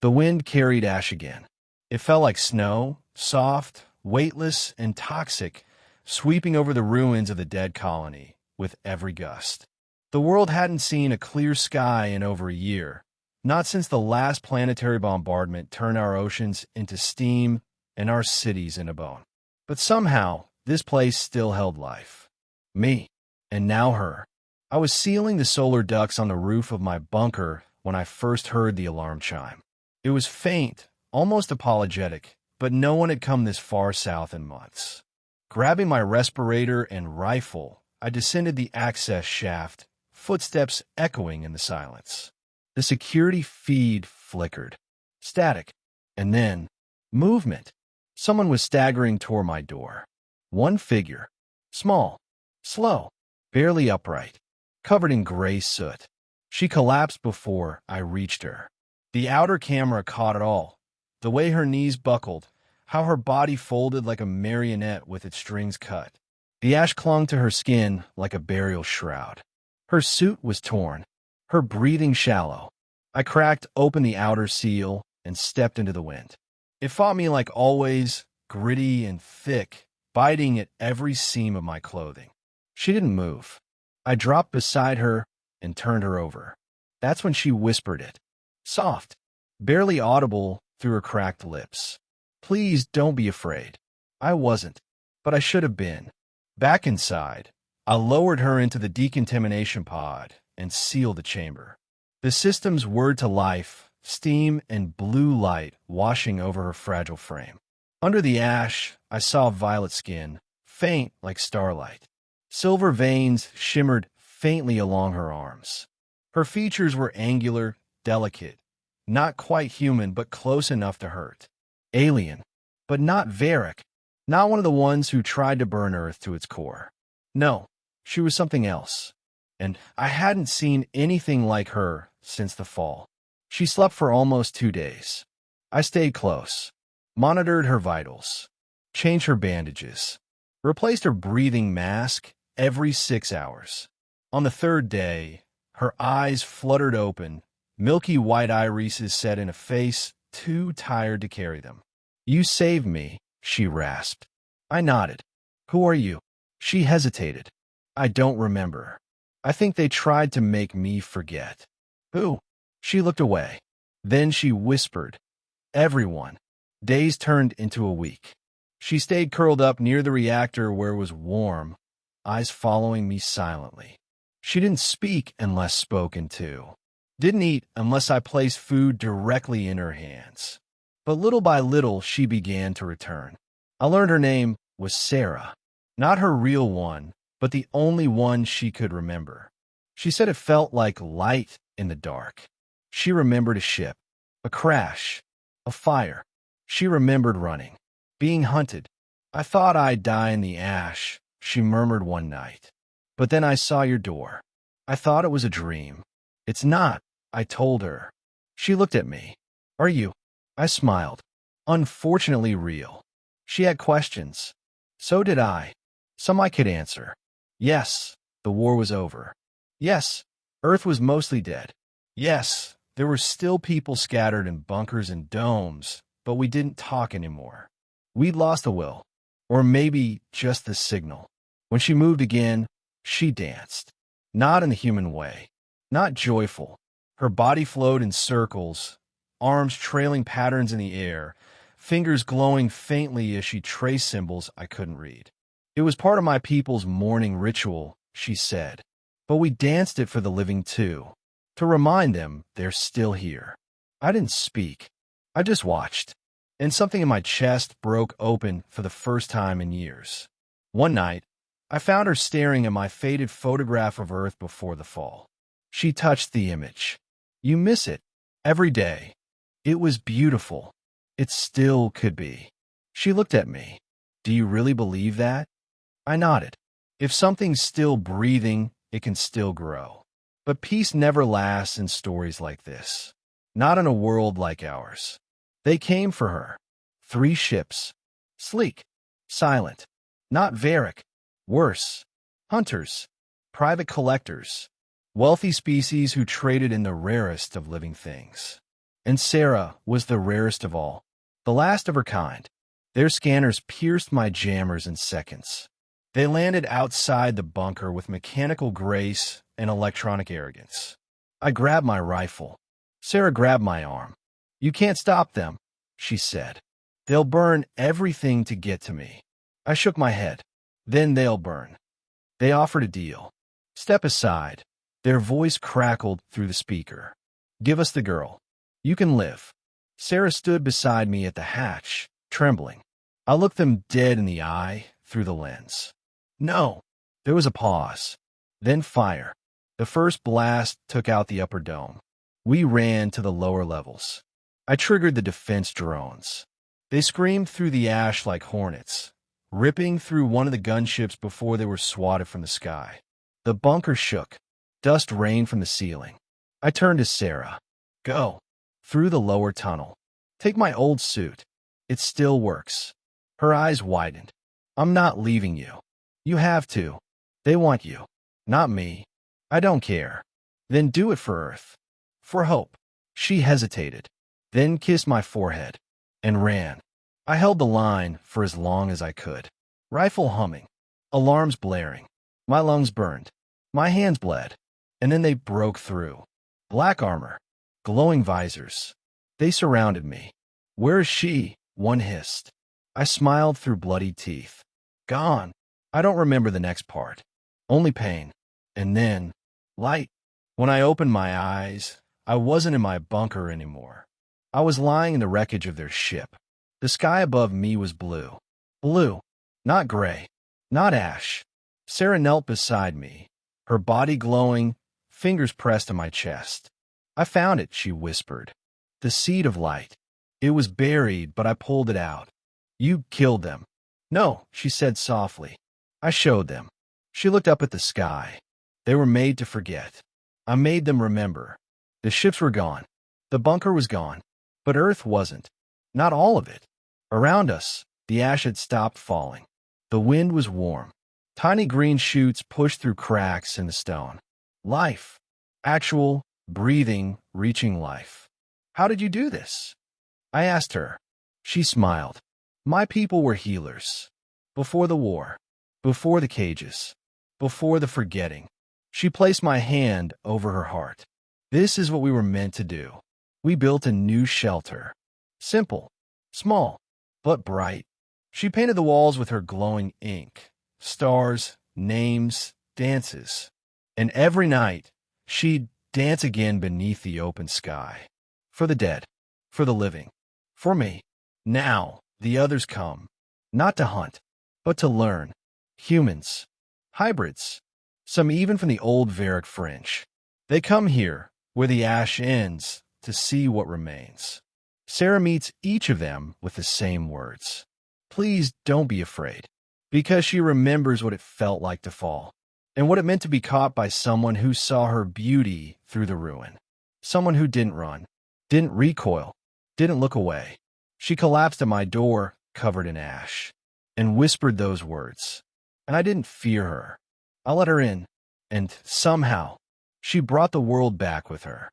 The wind carried ash again. It felt like snow, soft, weightless, and toxic, sweeping over the ruins of the dead colony with every gust. The world hadn't seen a clear sky in over a year, not since the last planetary bombardment turned our oceans into steam and our cities into bone. But somehow, this place still held life. Me. And now her. I was sealing the solar ducts on the roof of my bunker when I first heard the alarm chime. It was faint, almost apologetic, but no one had come this far south in months. Grabbing my respirator and rifle, I descended the access shaft, footsteps echoing in the silence. The security feed flickered. Static. And then, movement. Someone was staggering toward my door. One figure. Small. Slow. Barely upright. Covered in gray soot. She collapsed before I reached her. The outer camera caught it all. The way her knees buckled, how her body folded like a marionette with its strings cut. The ash clung to her skin like a burial shroud. Her suit was torn, her breathing shallow. I cracked open the outer seal and stepped into the wind. It fought me like always, gritty and thick, biting at every seam of my clothing. She didn't move. I dropped beside her and turned her over. That's when she whispered it. Soft, barely audible through her cracked lips. Please don't be afraid. I wasn't, but I should have been. Back inside, I lowered her into the decontamination pod and sealed the chamber. The system's word to life, steam and blue light washing over her fragile frame. Under the ash, I saw violet skin, faint like starlight. Silver veins shimmered faintly along her arms. Her features were angular, delicate, not quite human but close enough to hurt. Alien, but not Varric, not one of the ones who tried to burn Earth to its core. No, she was something else, and I hadn't seen anything like her since the fall. She slept for almost 2 days. I stayed close, monitored her vitals, changed her bandages, replaced her breathing mask every 6 hours. On the 3rd day, her eyes fluttered open, milky white irises set in a face too tired to carry them. You saved me, she rasped. I nodded. Who are you? She hesitated. I don't remember. I think they tried to make me forget. Who? She looked away. Then she whispered. Everyone. Days turned into a week. She stayed curled up near the reactor where it was warm, eyes following me silently. She didn't speak unless spoken to. Didn't eat unless I placed food directly in her hands. But little by little, she began to return. I learned her name was Sarah. Not her real one, but the only one she could remember. She said it felt like light in the dark. She remembered a ship, a crash, a fire. She remembered running, being hunted. I thought I'd die in the ash, she murmured one night. But then I saw your door. I thought it was a dream. It's not, I told her. She looked at me. Are you? I smiled. Unfortunately real. She had questions. So did I. Some I could answer. Yes, the war was over. Yes, Earth was mostly dead. Yes, there were still people scattered in bunkers and domes, but we didn't talk anymore. We'd lost the will, or maybe just the signal. When she moved again, she danced. Not in the human way. Not joyful. Her body flowed in circles, arms trailing patterns in the air, fingers glowing faintly as she traced symbols I couldn't read. It was part of my people's morning ritual, she said. But we danced it for the living too, to remind them they're still here. I didn't speak. I just watched, and something in my chest broke open for the first time in years. One night, I found her staring at my faded photograph of Earth before the fall. She touched the image. You miss it. Every day. It was beautiful. It still could be. She looked at me. Do you really believe that? I nodded. If something's still breathing, it can still grow. But peace never lasts in stories like this. Not in a world like ours. They came for her. 3 ships. Sleek. Silent. Not Varric. Worse. Hunters. Private collectors. Wealthy species who traded in the rarest of living things. And Sarah was the rarest of all, the last of her kind. Their scanners pierced my jammers in seconds. They landed outside the bunker with mechanical grace and electronic arrogance. I grabbed my rifle. Sarah grabbed my arm. "You can't stop them," she said. "They'll burn everything to get to me." I shook my head. "Then they'll burn." They offered a deal. "Step aside." Their voice crackled through the speaker. "Give us the girl. You can live." Sarah stood beside me at the hatch, trembling. I looked them dead in the eye through the lens. "No." There was a pause. Then fire. The first blast took out the upper dome. We ran to the lower levels. I triggered the defense drones. They screamed through the ash like hornets, ripping through one of the gunships before they were swatted from the sky. The bunker shook. Dust rained from the ceiling. I turned to Sarah. "Go." Through the lower tunnel. "Take my old suit. It still works." Her eyes widened. "I'm not leaving you. You have to. They want you, not me. I don't care." "Then do it for Earth. For hope." She hesitated, then kissed my forehead, and ran. I held the line for as long as I could. Rifle humming. Alarms blaring. My lungs burned. My hands bled. And then they broke through. Black armor. Glowing visors. They surrounded me. "Where is she?" one hissed. I smiled through bloody teeth. "Gone." I don't remember the next part. Only pain. And then, light. When I opened my eyes, I wasn't in my bunker anymore. I was lying in the wreckage of their ship. The sky above me was blue. Blue. Not gray. Not ash. Sarah knelt beside me, her body glowing, fingers pressed to my chest. "I found it," she whispered. "The seed of light. It was buried, but I pulled it out." "You killed them." "No," she said softly. "I showed them." She looked up at the sky. "They were made to forget. I made them remember." The ships were gone. The bunker was gone. But Earth wasn't. Not all of it. Around us, the ash had stopped falling. The wind was warm. Tiny green shoots pushed through cracks in the stone. Life. Actual, breathing, reaching life. "How did you do this?" I asked her. She smiled. "My people were healers. Before the war. Before the cages. Before the forgetting." She placed my hand over her heart. "This is what we were meant to do. We built a new shelter. Simple. Small. But bright." She painted the walls with her glowing ink. Stars, names, dances. And every night, she'd dance again beneath the open sky. For the dead. For the living. For me. Now, the others come. Not to hunt, but to learn. Humans. Hybrids. Some even from the old Varick Fringe. They come here, where the ash ends, to see what remains. Sarah meets each of them with the same words. "Please don't be afraid." Because she remembers what it felt like to fall, and what it meant to be caught by someone who saw her beauty through the ruin. Someone who didn't run, didn't recoil, didn't look away. She collapsed at my door, covered in ash, and whispered those words. And I didn't fear her. I let her in, and somehow, she brought the world back with her.